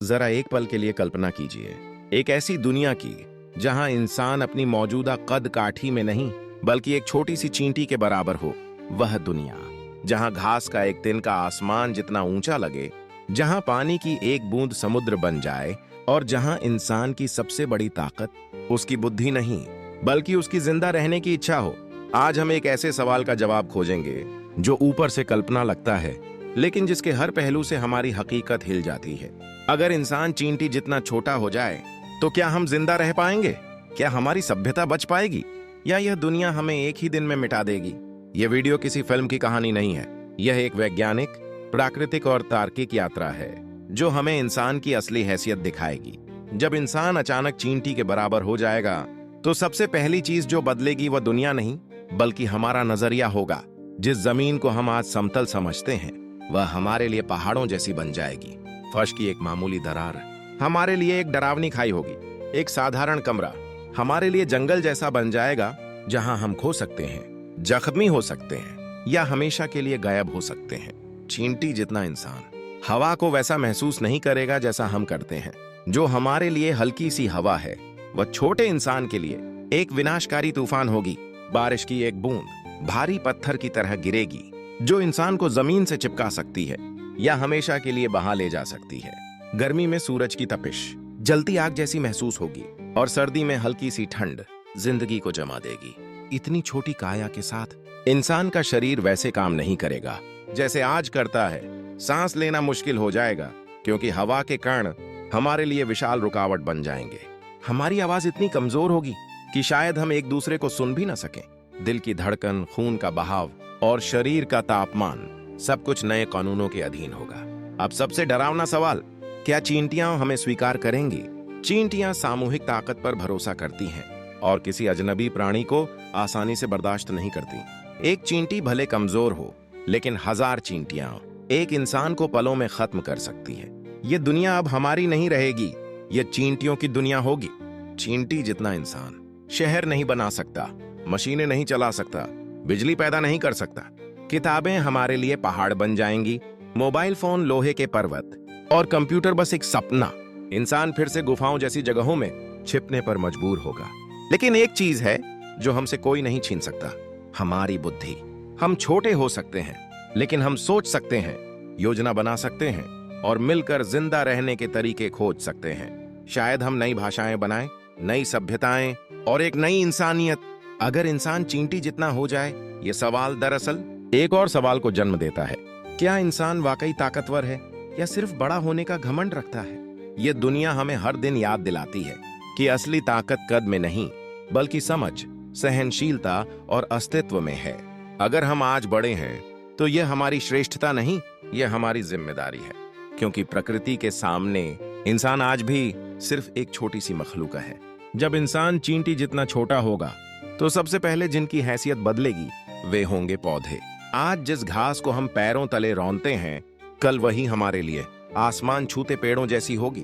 जरा एक पल के लिए कल्पना कीजिए, एक ऐसी दुनिया की जहां इंसान अपनी मौजूदा कद काठी में नहीं बल्कि एक छोटी सी चींटी के बराबर हो। वह दुनिया जहां घास का एक तिनका आसमान जितना ऊंचा लगे, जहां पानी की एक बूंद समुद्र बन जाए और जहां इंसान की सबसे बड़ी ताकत उसकी बुद्धि नहीं बल्कि उसकी जिंदा रहने की इच्छा हो। आज हम एक ऐसे सवाल का जवाब खोजेंगे जो ऊपर से कल्पना लगता है लेकिन जिसके हर पहलू से हमारी हकीकत हिल जाती है। अगर इंसान चींटी जितना छोटा हो जाए तो क्या हम जिंदा रह पाएंगे? क्या हमारी सभ्यता बच पाएगी या यह दुनिया हमें एक ही दिन में मिटा देगी? यह वीडियो किसी फिल्म की कहानी नहीं है, यह एक वैज्ञानिक, प्राकृतिक और तार्किक यात्रा है जो हमें इंसान की असली हैसियत दिखाएगी। जब इंसान अचानक चींटी के बराबर हो जाएगा तो सबसे पहली चीज जो बदलेगी वह दुनिया नहीं बल्कि हमारा नजरिया होगा। जिस जमीन को हम आज समतल समझते हैं वह हमारे लिए पहाड़ों जैसी बन जाएगी। फर्श की एक मामूली दरार हमारे लिए एक डरावनी खाई होगी। एक साधारण कमरा हमारे लिए जंगल जैसा बन जाएगा जहां हम खो सकते हैं, जख्मी हो सकते हैं या हमेशा के लिए गायब हो सकते हैं। चींटी जितना इंसान हवा को वैसा महसूस नहीं करेगा जैसा हम करते हैं। जो हमारे लिए हल्की सी हवा है वह छोटे इंसान के लिए एक विनाशकारी तूफान होगी। बारिश की एक बूंद भारी पत्थर की तरह गिरेगी जो इंसान को जमीन से चिपका सकती है या हमेशा के लिए बहा ले जा सकती है। गर्मी में सूरज की तपिश जलती आग जैसी महसूस होगी और सर्दी में हल्की सी ठंड जिंदगी को जमा देगी। इतनी छोटी काया के साथ इंसान का शरीर वैसे काम नहीं करेगा जैसे आज करता है। सांस लेना मुश्किल हो जाएगा क्योंकि हवा के कण हमारे लिए विशाल रुकावट बन जाएंगे। हमारी आवाज इतनी कमजोर होगी कि शायद हम एक दूसरे को सुन भी न सकें। दिल की धड़कन, खून का बहाव और शरीर का तापमान सब कुछ नए कानूनों के अधीन होगा। अब सबसे डरावना सवाल, क्या चींटियां हमें स्वीकार करेंगी? चींटियां सामूहिक ताकत पर भरोसा करती हैं और किसी अजनबी प्राणी को आसानी से बर्दाश्त नहीं करती। एक चींटी भले कमजोर हो लेकिन 1000 चींटियां एक इंसान को पलों में खत्म कर सकती है। ये दुनिया अब हमारी नहीं रहेगी, ये चींटियों की दुनिया होगी। चींटी जितना इंसान शहर नहीं बना सकता, मशीनें नहीं चला सकता, बिजली पैदा नहीं कर सकता। किताबें हमारे लिए पहाड़ बन जाएंगी, मोबाइल फोन लोहे के पर्वत और कंप्यूटर बस एक सपना। इंसान फिर से गुफाओं जैसी जगहों में छिपने पर मजबूर होगा। लेकिन एक चीज है जो हमसे कोई नहीं छीन सकता, हमारी बुद्धि। हम छोटे हो सकते हैं लेकिन हम सोच सकते हैं, योजना बना सकते हैं और मिलकर जिंदा रहने के तरीके खोज सकते हैं। शायद हम नई भाषाएं बनाएं, नई सभ्यताएं और एक नई इंसानियत। अगर इंसान चींटी जितना हो जाए, ये सवाल दरअसल एक और सवाल को जन्म देता है। क्या इंसान वाकई ताकतवर है या सिर्फ बड़ा होने का घमंड रखता है? ये दुनिया हमें हर दिन याद दिलाती है कि असली ताकत कद में नहीं बल्कि समझ, सहनशीलता और अस्तित्व में है। अगर हम आज बड़े हैं तो यह हमारी श्रेष्ठता नहीं, यह हमारी जिम्मेदारी है, क्योंकि प्रकृति के सामने इंसान आज भी सिर्फ एक छोटी सी मखलूक है। जब इंसान चींटी जितना छोटा होगा तो सबसे पहले जिनकी हैसियत बदलेगी वे होंगे पौधे। आज जिस घास को हम पैरों तले रौंदते हैं, कल वही हमारे लिए आसमान छूते पेड़ों जैसी होगी।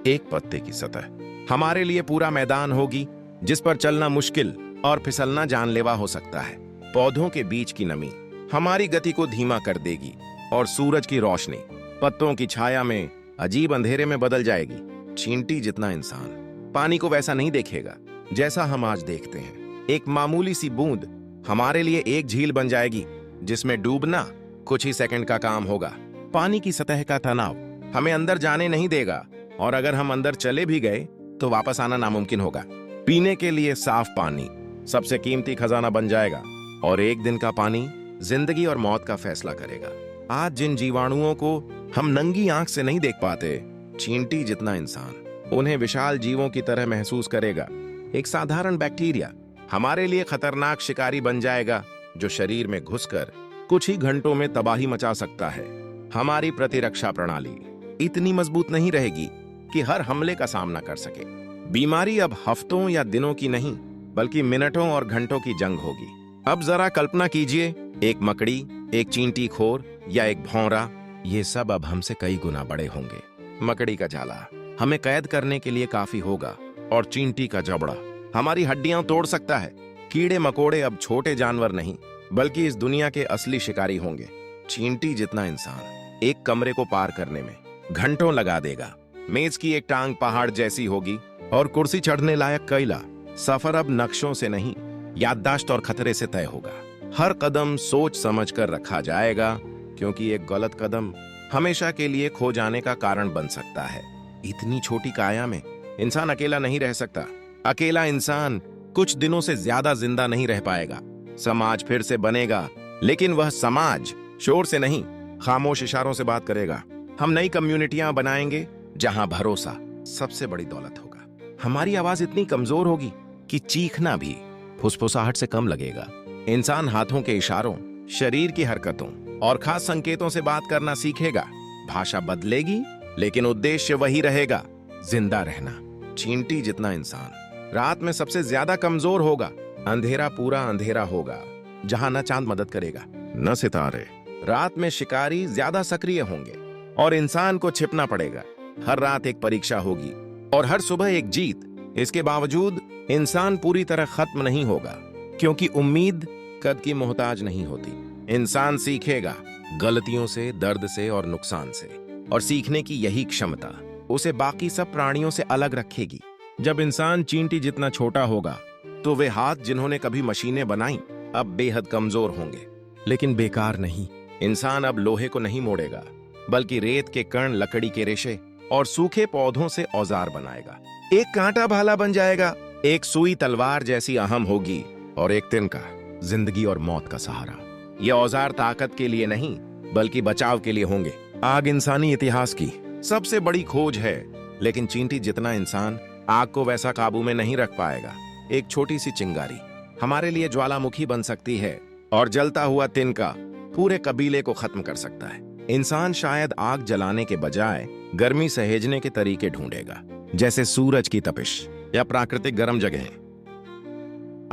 एक पत्ते की सतह हमारे लिए पूरा मैदान होगी जिस पर चलना मुश्किल और फिसलना जानलेवा हो सकता है। पौधों के बीच की नमी हमारी गति को धीमा कर देगी और सूरज की रोशनी पत्तों की छाया में अजीब अंधेरे में बदल जाएगी। चींटी जितना इंसान पानी को वैसा नहीं देखेगा जैसा हम आज देखते हैं। एक मामूली सी बूंद हमारे लिए एक झील बन जाएगी जिसमें डूबना कुछ ही सेकंड का काम होगा। पानी की सतह का तनाव हमें अंदर जाने नहीं देगा और अगर हम अंदर चले भी गए तो वापस आना नामुमकिन होगा। पीने के लिए साफ पानी सबसे कीमती खजाना बन जाएगा और एक दिन का पानी जिंदगी और मौत का फैसला करेगा। आज जिन जीवाणुओं को हम नंगी आंख से नहीं देख पाते, चींटी जितना इंसान उन्हें विशाल जीवों की तरह महसूस करेगा। एक साधारण बैक्टीरिया हमारे लिए खतरनाक शिकारी बन जाएगा जो शरीर में घुसकर कुछ ही घंटों में तबाही मचा सकता है। हमारी प्रतिरक्षा प्रणाली इतनी मजबूत नहीं रहेगी कि हर हमले का सामना कर सके। बीमारी अब हफ्तों या दिनों की नहीं बल्कि मिनटों और घंटों की जंग होगी। अब जरा कल्पना कीजिए, एक मकड़ी, एक चींटी खोर या एक भौंरा, ये सब अब हमसे कई गुना बड़े होंगे। मकड़ी का जाला हमें कैद करने के लिए काफी होगा और चींटी का जबड़ा हमारी हड्डियां तोड़ सकता है। कीड़े मकोड़े अब छोटे जानवर नहीं बल्कि इस दुनिया के असली शिकारी होंगे। चींटी जितना इंसान एक कमरे को पार करने में घंटों लगा देगा। मेज की एक टांग पहाड़ जैसी होगी और कुर्सी चढ़ने लायक कोयला। सफर अब नक्शों से नहीं, याददाश्त और खतरे से तय होगा। हर कदम सोच समझ कर रखा जाएगा, क्योंकि एक गलत कदम हमेशा के लिए खो जाने का कारण बन सकता है। इतनी छोटी काया में इंसान अकेला नहीं रह सकता। अकेला इंसान कुछ दिनों से ज्यादा जिंदा नहीं रह पाएगा। समाज फिर से बनेगा, लेकिन वह समाज शोर से नहीं, खामोश इशारों से बात करेगा। हम नई कम्युनिटियां बनाएंगे जहां भरोसा सबसे बड़ी दौलत होगा। हमारी आवाज इतनी कमजोर होगी कि चीखना भी फुसफुसाहट से कम लगेगा। इंसान हाथों के इशारों, शरीर की हरकतों और खास संकेतों से बात करना सीखेगा। भाषा बदलेगी, लेकिन उद्देश्य वही रहेगा, जिंदा रहना। चींटी जितना इंसान रात में सबसे ज्यादा कमजोर होगा। अंधेरा पूरा अंधेरा होगा, जहां न चांद मदद करेगा न सितारे। रात में शिकारी ज्यादा सक्रिय होंगे और इंसान को छिपना पड़ेगा। हर रात एक परीक्षा होगी और हर सुबह एक जीत। इसके बावजूद इंसान पूरी तरह खत्म नहीं होगा, क्योंकि उम्मीद कद की मोहताज नहीं होती। इंसान सीखेगा गलतियों से, दर्द से और नुकसान से, और सीखने की यही क्षमता उसे बाकी सब प्राणियों से अलग रखेगी। जब इंसान चींटी जितना छोटा होगा, तो वे हाथ जिन्होंने कभी मशीनें बनाई अब बेहद कमजोर होंगे। लेकिन बेकार नहीं। इंसान अब लोहे को नहीं मोड़ेगा, बल्कि रेत के कण, लकड़ी के रेशे और सूखे पौधों से औजार बनाएगा। एक कांटा भाला बन जाएगा, एक सुई तलवार जैसी अहम होगी, और एक तिनका जिंदगी और मौत का सहारा। ये औजार ताकत के लिए नहीं, बल्कि बचाव के लिए होंगे। आग इंसानी इतिहास की सबसे बड़ी खोज है, लेकिन चींटी जितना इंसान आग को वैसा काबू में नहीं रख पाएगा। एक छोटी सी चिंगारी हमारे लिए ज्वालामुखी बन सकती है, और जलता हुआ तिनका पूरे कबीले को खत्म कर सकता है। इंसान शायद आग जलाने के बजाय गर्मी सहेजने के तरीके ढूंढेगा, जैसे सूरज की तपिश या प्राकृतिक गर्म जगहें।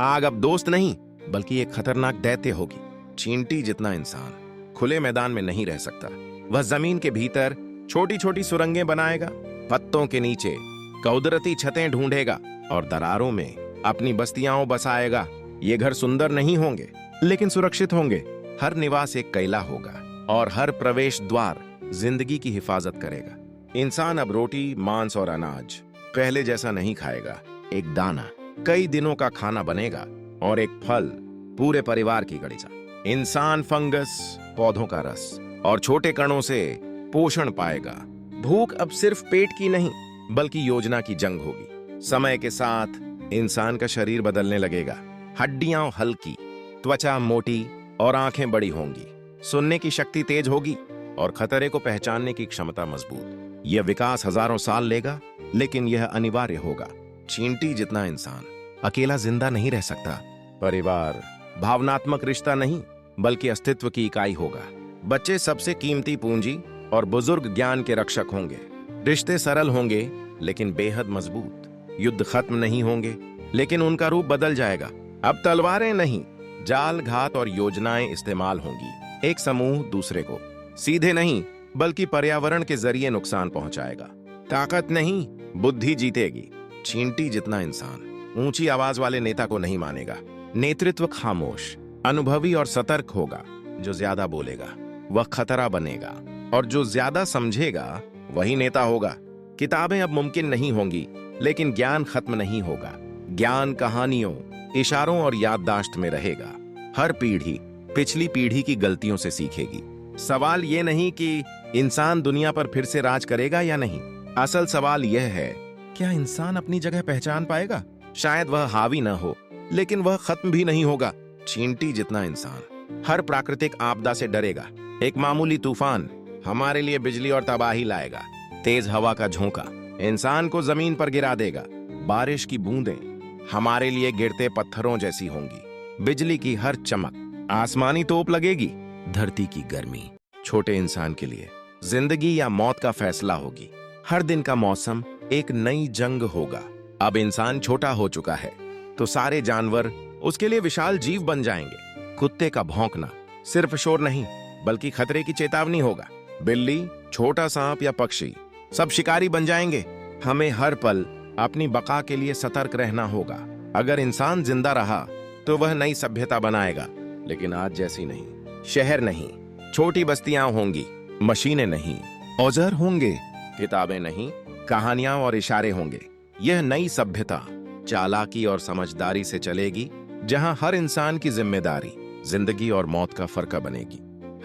आग अब दोस्त नहीं, बल्कि एक खतरनाक दैत्य होगी। चींटी जितना इंसान खुले मैदान में नहीं रह सकता। वह जमीन के भीतर छोटी छोटी सुरंगें बनाएगा, पत्तों के नीचे कुदरती छतें ढूंढेगा और दरारों में अपनी बस्तियां बसाएगा। ये घर सुंदर नहीं होंगे, लेकिन सुरक्षित होंगे। हर निवास एक कैला होगा और हर प्रवेश द्वार जिंदगी की हिफाजत करेगा। इंसान अब रोटी, मांस और अनाज पहले जैसा नहीं खाएगा। एक दाना कई दिनों का खाना बनेगा, और एक फल पूरे परिवार की गलीचा। इंसान फंगस, पौधों का रस और छोटे कणों से पोषण पाएगा। भूख अब सिर्फ पेट की नहीं, बल्कि योजना की जंग होगी। समय के साथ इंसान का शरीर बदलने लगेगा। हड्डियां हल्की, त्वचा मोटी और आंखें बड़ी होंगी। सुनने की शक्ति तेज होगी और खतरे को पहचानने की क्षमता मजबूत। यह विकास हजारों साल लेगा, लेकिन यह अनिवार्य होगा। चींटी जितना इंसान अकेला जिंदा नहीं रह सकता। परिवार भावनात्मक रिश्ता नहीं, बल्कि अस्तित्व की इकाई होगा। बच्चे सबसे कीमती पूंजी और बुजुर्ग ज्ञान के रक्षक होंगे। रिश्ते सरल होंगे, लेकिन बेहद मजबूत। युद्ध खत्म नहीं होंगे, लेकिन उनका रूप बदल जाएगा। अब तलवारें नहीं, जाल, घात और योजनाएं इस्तेमाल होंगी। एक समूह दूसरे को सीधे नहीं, बल्कि पर्यावरण के जरिए नुकसान पहुंचाएगा। ताकत नहीं, बुद्धि जीतेगी। चींटी जितना इंसान ऊंची आवाज वाले नेता को नहीं मानेगा। नेतृत्व खामोश, अनुभवी और सतर्क होगा। जो ज्यादा बोलेगा वह खतरा बनेगा, और जो ज्यादा समझेगा वही नेता होगा। किताबें अब मुमकिन नहीं होंगी, लेकिन ज्ञान खत्म नहीं होगा। ज्ञान कहानियों, इशारों और याददाश्त में रहेगा। हर पीढ़ी पिछली पीढ़ी की गलतियों से सीखेगी। सवाल यह नहीं कि इंसान दुनिया पर फिर से राज करेगा या नहीं। असल सवाल यह है, क्या इंसान अपनी जगह पहचान पाएगा? शायद वह हावी न हो, लेकिन वह खत्म भी नहीं होगा। चींटी जितना इंसान हर प्राकृतिक आपदा से डरेगा। एक मामूली तूफान हमारे लिए बिजली और तबाही लाएगा। तेज हवा का झोंका इंसान को जमीन पर गिरा देगा। बारिश की बूंदें हमारे लिए गिरते पत्थरों जैसी होंगी। बिजली की हर चमक आसमानी तोप लगेगी। धरती की गर्मी छोटे इंसान के लिए जिंदगी या मौत का फैसला होगी। हर दिन का मौसम एक नई जंग होगा। अब इंसान छोटा हो चुका है, तो सारे जानवर उसके लिए विशाल जीव बन जाएंगे। कुत्ते का भौंकना सिर्फ शोर नहीं, बल्कि खतरे की चेतावनी होगा। बिल्ली, छोटा सांप या पक्षी सब शिकारी बन जाएंगे। हमें हर पल अपनी बका के लिए सतर्क रहना होगा। अगर इंसान जिंदा रहा तो वह नई सभ्यता बनाएगा, लेकिन आज जैसी नहीं। शहर नहीं, छोटी बस्तियां होंगी। मशीनें नहीं, औजार होंगे, किताबें नहीं, कहानियां और इशारे होंगे। यह नई सभ्यता चालाकी और समझदारी से चलेगी, जहां हर इंसान की जिम्मेदारी जिंदगी और मौत का फर्क बनेगी।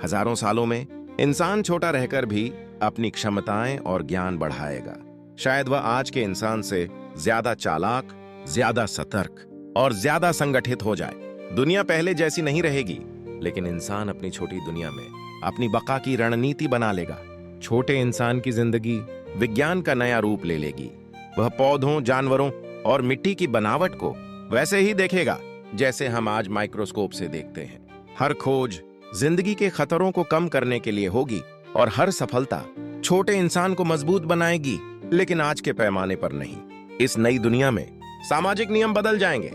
हजारों सालों में इंसान छोटा रहकर भी अपनी क्षमताएं और ज्ञान बढ़ाएगा। शायद वह आज के इंसान से ज्यादा चालाक, ज्यादा सतर्क और ज्यादा संगठित हो जाए। दुनिया पहले जैसी नहीं रहेगी, लेकिन इंसान अपनी छोटी दुनिया में अपनी बका की रणनीति बना लेगा। छोटे इंसान की जिंदगी विज्ञान का नया रूप ले लेगी। वह पौधों, जानवरों और मिट्टी की बनावट को वैसे ही देखेगा जैसे हम आज माइक्रोस्कोप से देखते हैं। हर खोज जिंदगी के खतरों को कम करने के लिए होगी और हर सफलता छोटे इंसान को मजबूत बनाएगी, लेकिन आज के पैमाने पर नहीं। इस नई दुनिया में सामाजिक नियम बदल जाएंगे।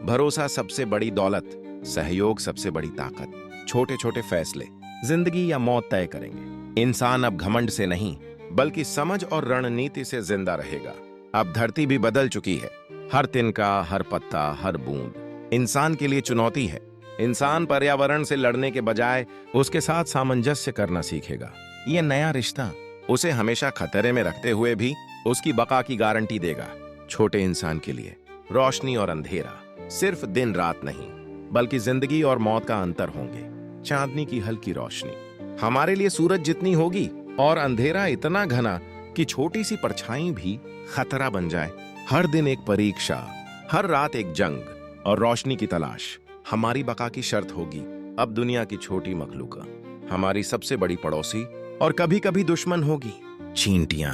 भरोसा सबसे बड़ी दौलत, सहयोग सबसे बड़ी ताकत। छोटे छोटे फैसले जिंदगी या मौत तय करेंगे। इंसान अब घमंड से नहीं, बल्कि समझ और रणनीति से जिंदा रहेगा। अब धरती भी बदल चुकी है। हर तिनका, हर पत्ता, हर बूंद इंसान के लिए चुनौती है। इंसान पर्यावरण से लड़ने के बजाय उसके साथ सामंजस्य करना सीखेगा। यह नया रिश्ता उसे हमेशा खतरे में रखते हुए भी उसकी बका की गारंटी देगा। छोटे इंसान के लिए रोशनी और अंधेरा सिर्फ दिन रात नहीं, बल्कि जिंदगी और मौत का अंतर होंगे। चांदनी की हल्की रोशनी हमारे लिए सूरज जितनी होगी और अंधेरा इतना घना कि छोटी सी परछाई भी खतरा बन जाए। हर दिन एक परीक्षा, हर रात एक जंग और रोशनी की तलाश हमारी बका की शर्त होगी। अब दुनिया की छोटी मखलूक हमारी सबसे बड़ी पड़ोसी और कभी कभी दुश्मन होगी। चींटियां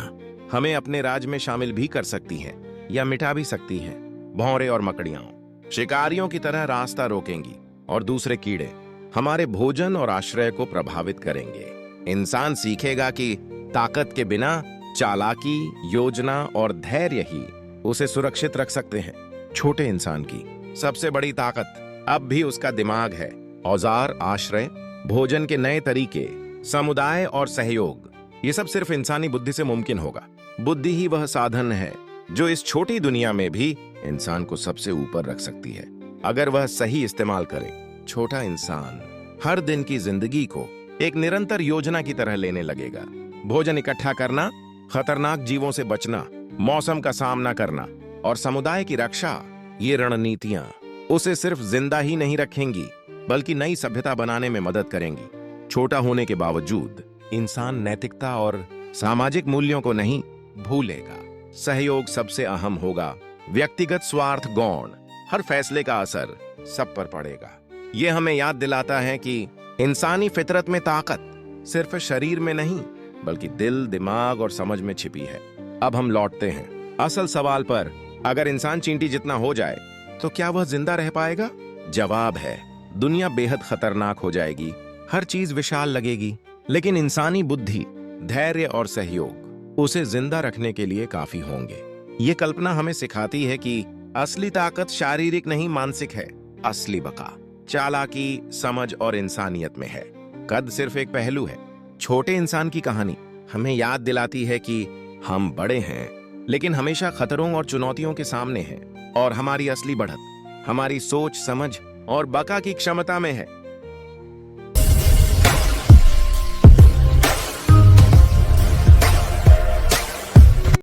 हमें अपने राज में शामिल भी कर सकती हैं या मिटा भी सकती हैं। भौरे और मकड़ियां शिकारियों की तरह रास्ता रोकेंगी और दूसरे कीड़े हमारे भोजन और आश्रय को प्रभावित करेंगे। इंसान सीखेगा कि ताकत के बिना चालाकी, योजना और धैर्य ही उसे सुरक्षित रख सकते हैं। छोटे इंसान की सबसे बड़ी ताकत अब भी उसका दिमाग है। औजार, आश्रय, भोजन के नए तरीके, समुदाय और सहयोग, ये सब सिर्फ इंसानी बुद्धि से मुमकिन होगा। बुद्धि ही वह साधन है जो इस छोटी दुनिया में भी इंसान को सबसे ऊपर रख सकती है, अगर वह सही इस्तेमाल करे। छोटा इंसान हर दिन की जिंदगी को एक निरंतर योजना की तरह लेने लगेगा। भोजन इकट्ठा करना, खतरनाक जीवों से बचना, मौसम का सामना करना और समुदाय की रक्षा, ये रणनीतियां उसे सिर्फ जिंदा ही नहीं रखेंगी, बल्कि नई सभ्यता बनाने में मदद करेंगी। छोटा होने के बावजूद इंसान नैतिकता और सामाजिक मूल्यों को नहीं भूलेगा। सहयोग सबसे अहम होगा, व्यक्तिगत स्वार्थ गौण। हर फैसले का असर सब पर पड़ेगा। यह हमें याद दिलाता है कि इंसानी फितरत में ताकत सिर्फ शरीर में नहीं, बल्कि दिल, दिमाग और समझ में छिपी है। अब हम लौटते हैं असल सवाल पर। अगर इंसान चींटी जितना हो जाए तो क्या वह जिंदा रह पाएगा? जवाब है, दुनिया बेहद खतरनाक हो जाएगी, हर चीज विशाल लगेगी, लेकिन इंसानी बुद्धि, धैर्य और सहयोग उसे जिंदा रखने के लिए काफी होंगे। ये कल्पना हमें सिखाती है कि असली ताकत शारीरिक नहीं, मानसिक है। असली बका चालाकी, समझ और इंसानियत में है। कद सिर्फ एक पहलू है। छोटे इंसान की कहानी हमें याद दिलाती है कि हम बड़े हैं, लेकिन हमेशा खतरों और चुनौतियों के सामने हैं, और हमारी असली बढ़त हमारी सोच, समझ और बका की क्षमता में है।